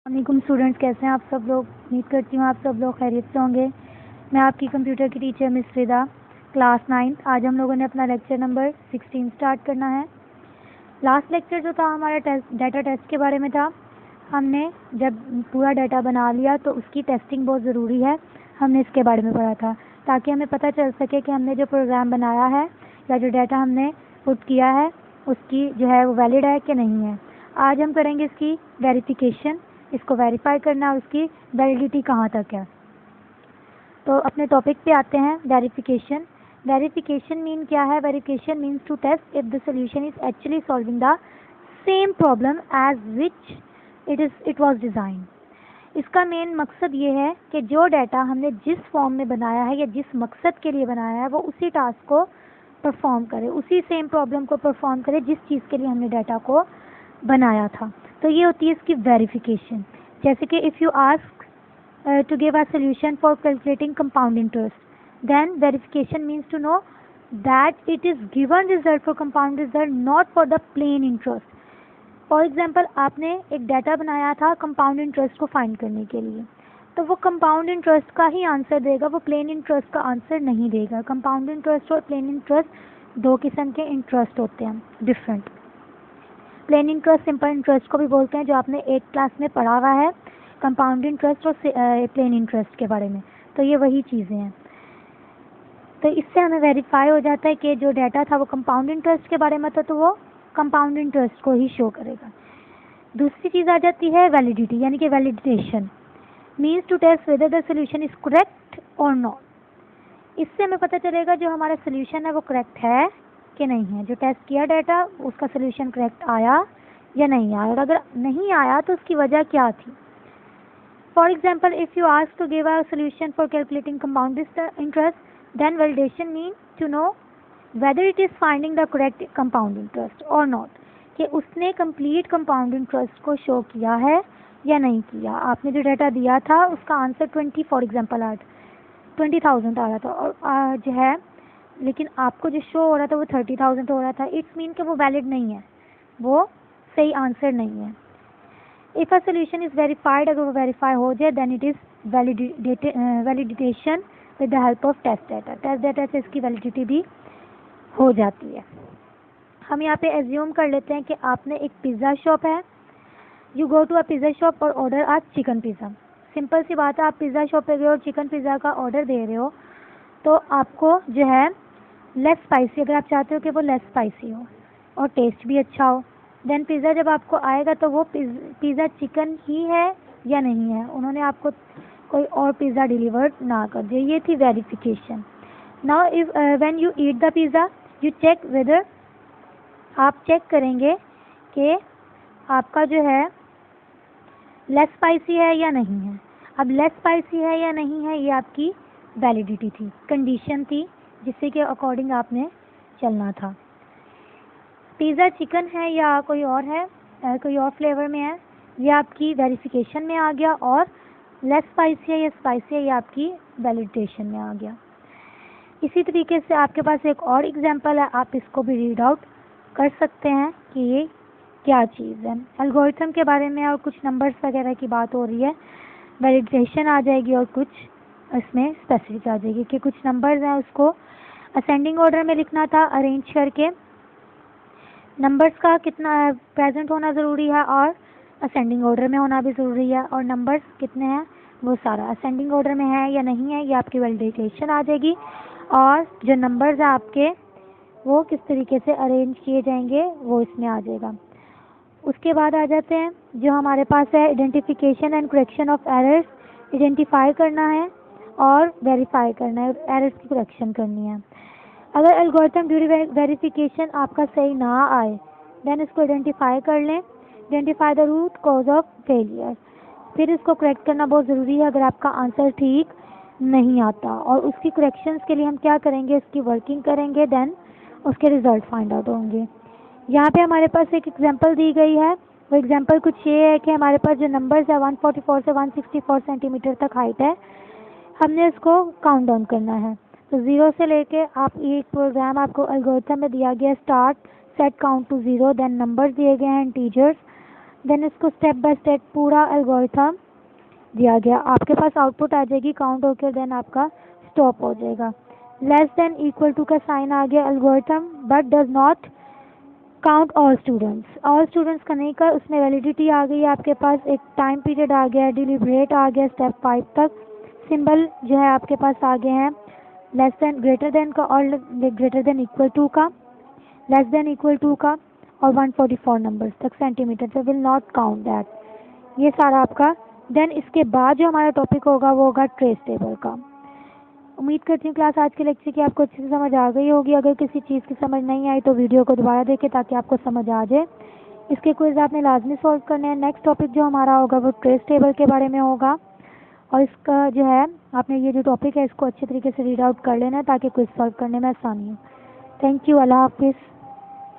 वालेकुम स्टूडेंट्स, कैसे हैं आप सब लोग। उम्मीद करती हूँ आप सब लोग खैरियत से होंगे। मैं आपकी कंप्यूटर की टीचर मिस रिदा, क्लास 9। आज हम लोगों ने अपना लेक्चर नंबर 16 स्टार्ट करना है। लास्ट लेक्चर जो था हमारा डाटा टेस्ट के बारे में था। हमने जब पूरा डाटा बना लिया तो उसकी टेस्टिंग बहुत ज़रूरी है, हमने इसके बारे में पढ़ा था, ताकि हमें पता चल सके कि हमने जो प्रोग्राम बनाया है या जो डाटा हमने पुट किया है उसकी जो है वो वैलिड है कि नहीं है। आज हम करेंगे इसकी वेरिफिकेशन, इसको वेरीफाई करना है उसकी वैलिडिटी कहाँ तक है। तो अपने टॉपिक पे आते हैं, वेरिफिकेशन। वेरिफिकेशन मीन क्या है? Verification means to test if the solution is actually solving the same problem as which it was design. इसका मेन मकसद ये है कि जो डाटा हमने जिस फॉर्म में बनाया है या जिस मकसद के लिए बनाया है वो उसी टास्क को परफॉर्म करे, उसी सेम प्रॉब्लम को परफॉर्म करे जिस चीज़ के लिए हमने डाटा को बनाया था। तो ये होती है इसकी वेरिफिकेशन। जैसे कि if you ask to give a solution for calculating compound interest, then verification means to know that it is given result for compound result, not for the plain interest. For example, आपने एक data बनाया था compound interest को find करने के लिए, तो वो कंपाउंड इंटरेस्ट का ही आंसर देगा, वो प्लेन इंटरेस्ट का आंसर नहीं देगा। कंपाउंड इंटरेस्ट और प्लेन इंटरेस्ट दो किस्म के इंटरेस्ट होते हैं, different. Plain interest simple interest को भी बोलते हैं, जो आपने 8th क्लास में पढ़ा हुआ है, कंपाउंड इंटरेस्ट और प्लेन इंटरेस्ट के बारे में। तो ये वही चीज़ें हैं। तो इससे हमें वेरीफाई हो जाता है कि जो डाटा था वो कंपाउंड इंटरेस्ट के बारे में था, तो वो कंपाउंड इंटरेस्ट को ही शो करेगा। दूसरी चीज़ आ जाती है वैलिडिटी, यानी कि validation means to test whether the solution is correct और नॉट। इससे हमें पता चलेगा जो हमारा सोल्यूशन है वो करेक्ट है कि नहीं है। जो टेस्ट किया डाटा उसका सोल्यूशन करेक्ट आया या नहीं आया, और अगर नहीं आया तो उसकी वजह क्या थी। For example, if you ask to give a solution for calculating compound interest, then validation mean to know whether it is finding the correct compound interest और नॉट, कि उसने कंप्लीट कंपाउंड इंटरेस्ट को शो किया है या नहीं किया। आपने जो डाटा दिया था उसका आंसर 20 फॉर एग्जाम्पल 20,000 आ रहा था, और जो है लेकिन आपको जो शो हो रहा था वो 30,000 हो रहा था। इट्स मीन कि वो वैलिड नहीं है, वो सही आंसर नहीं है। If a solution is verified, अगर वो वेरीफाई हो जाए, then it is validation with the help of test data. Test data से इसकी वैलिडिटी भी हो जाती है। हम यहाँ पे एज्यूम कर लेते हैं कि आपने एक पिज़्ज़ा शॉप है, you go to a pizza shop और order a chicken pizza. Simple सी बात है, आप पिज़्ज़ा शॉप पे गए और चिकन पिज़्ज़ा का ऑर्डर दे रहे हो, तो आपको जो है लेस स्पाइसी, अगर आप चाहते हो कि वो लेस स्पाइसी हो और टेस्ट भी अच्छा हो, देन पिज़्ज़ा जब आपको आएगा तो वो पिज़्ज़ा चिकन ही है या नहीं है, उन्होंने आपको कोई और पिज़्ज़ा डिलीवर ना कर दे। ये थी verification. Now if when you eat the pizza, you check whether, आप चेक करेंगे कि आपका जो है लेस स्पाइसी है या नहीं है। अब लेस स्पाइसी है या नहीं है, ये आपकी वैलिडिटी थी, कंडीशन थी जिससे के अकॉर्डिंग आपने चलना था। पिज़्ज़ा चिकन है या कोई और है, कोई और फ्लेवर में है, ये आपकी वेरिफिकेशन में आ गया, और लेस स्पाइसी है या स्पाइसी है ये आपकी वैलिडेशन में आ गया। इसी तरीके से आपके पास एक और एग्जांपल है, आप इसको भी रीड आउट कर सकते हैं कि ये क्या चीज़ है। एल्गोरिथम के बारे में और कुछ नंबर्स वगैरह की बात हो रही है, वैलिडेशन आ जाएगी और कुछ इसमें स्पेसिफिक आ जाएगी कि कुछ नंबर्स हैं उसको असेंडिंग ऑर्डर में लिखना था, अरेंज करके नंबर्स का कितना प्रेजेंट होना ज़रूरी है और असेंडिंग ऑर्डर में होना भी ज़रूरी है, और नंबर्स कितने हैं वो सारा असेंडिंग ऑर्डर में है या नहीं है, ये आपकी वैलिडेशन आ जाएगी। और जो नंबर्स हैं आपके वो किस तरीके से अरेंज किए जाएंगे वो इसमें आ जाएगा। उसके बाद आ जाते हैं जो हमारे पास है identification and correction of errors. Identify करना है और वेरीफाई करना है, एरर्स की करेक्शन करनी है। अगर एल्गोरिथम ड्यूरिंग वेरिफिकेशन आपका सही ना आए, देन इसको आइडेंटिफाई कर लें, identify the root cause of failure. फिर इसको करेक्ट करना बहुत ज़रूरी है अगर आपका आंसर ठीक नहीं आता, और उसकी करेक्शंस के लिए हम क्या करेंगे, इसकी वर्किंग करेंगे, देन उसके रिजल्ट फाइंड आउट होंगे। यहाँ पे हमारे पास एक एग्जांपल दी गई है, वो एग्जांपल कुछ ये है कि हमारे पास जो नंबर्स है 144 से 164 सेंटीमीटर तक हाइट है, हमने इसको काउंट डाउन करना है। तो 0 से लेके आप एक प्रोग्राम आपको एल्गोरिथम में दिया गया, start set count to 0, then numbers दिए गए हैं इंटीजर्स, देन इसको स्टेप बाय स्टेप पूरा एल्गोरिथम दिया गया, आपके पास आउटपुट आ जाएगी काउंट होकर, देन आपका स्टॉप हो जाएगा। लेस देन इक्वल टू का साइन आ गया algorithm, but does not count all students का नहीं कर, उसमें वैलिडिटी आ गई है आपके पास, एक टाइम पीरियड आ गया है, डिलीबरेट आ गया स्टेप 5 तक, सिंबल जो है आपके पास आ गए हैं लेस देन ग्रेटर देन का और ग्रेटर देन इक्वल टू का, लेस देन इक्वल टू का और 144 नंबर्स तक सेंटीमीटर से, विल नॉट काउंट दैट, ये सारा आपका। देन इसके बाद जो हमारा टॉपिक होगा वो होगा ट्रेस टेबल का। उम्मीद करती हूँ क्लास आज के लेक्चर की आपको अच्छे से समझ आ गई होगी। अगर किसी चीज़ की समझ नहीं आई तो वीडियो को दोबारा देखें ताकि आपको समझ आ जाए। इसके क्विज आपने लाजमी सॉल्व करने हैं। नेक्स्ट टॉपिक जो हमारा होगा वो ट्रेस टेबल के बारे में होगा, और इसका जो है आपने ये जो टॉपिक है इसको अच्छे तरीके से रीड आउट कर लेना है ताकि क्विज सॉल्व करने में आसानी हो। थैंक यू, अल्लाह हाफिज़।